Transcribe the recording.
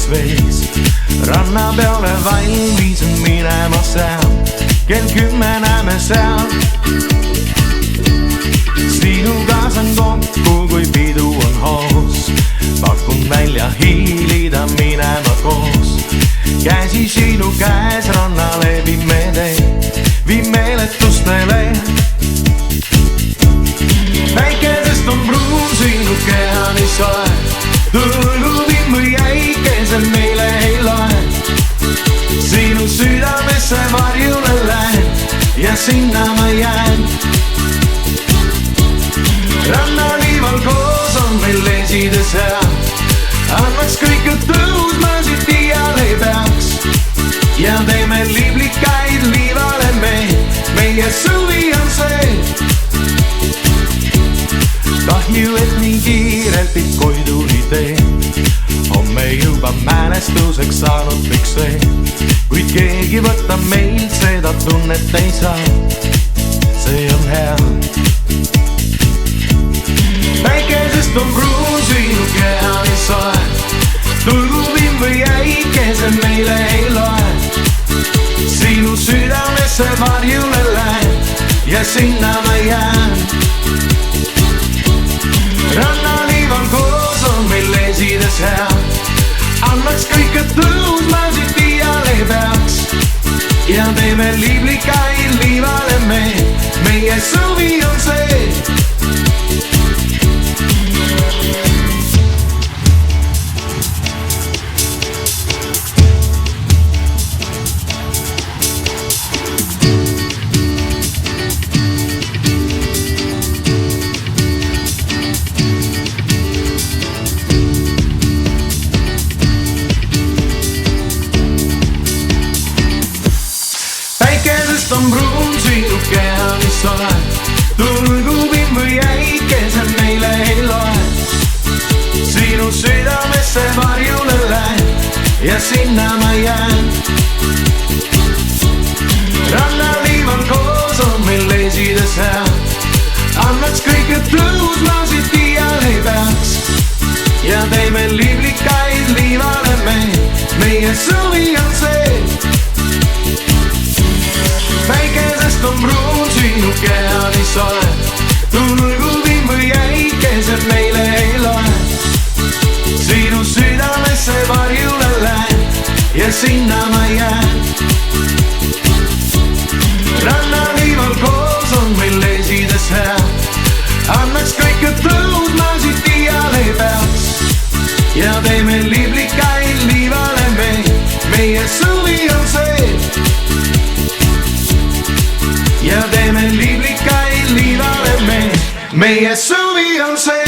ilusas vees. Ranna peale valmis on minema seal, kell 10 näeme seal. Sinuga saan kokku, kui pidu on hoos. Pakun välja hiilida minema koos. Käsi sinu käes rannale viib me teed, viib meeletustele. Päikesest on pruun sinu keha nii soe, tulgubim või äikesel meile ei loe. Sinu südamesse varjule lähen ja sinna ma jään. Rannaliival koos on meil lesides hea, annaks kõike tõusma siit iial ei peaks. Ja teeme liblikaid liivale me, meie suvi on see. Kahju, et nii kiirelt ikk koiduli tee, on me juba mälestuseks saanud kõik see. Kuid keegi võtab meilt seda tunnet ei saa, see on hea. Päikesest on pruun sinu keha nii soe, tulgubim või äikesel meile ei loe. Sinu südamesse varjule lähen ja sinna ma jään. Rannaliival koos on meil lesides hea, annaks kõike tõusma siit iial ei peaks. Ja teeme liblikaid liivale me, meie suvi on see. Päikesest on pruun sinu keha nii soe, tulgubim või äikesel meile ei loe. Sinu südamesse varjule lähen ja sinna ma jään. Rannaliival koos on meil lesides hea, annaks kõike tõusma siit iial ei peaks. Ja teeme liblikaid liivale me, meie suvi on see. Päikesest on pruun sinu keha nii soe, tulgubim või äikesel meile ei loe. Sinu südamesse varjule lähen ja sinna ma jään. Rannaliival koos on meil lesides hea, annaks kõike tõusma siit iial ei peaks. Ja teeme liblikaid liivale me, meie suvi on see. Ja teeme liblikaid liivale me, meie suvi on see.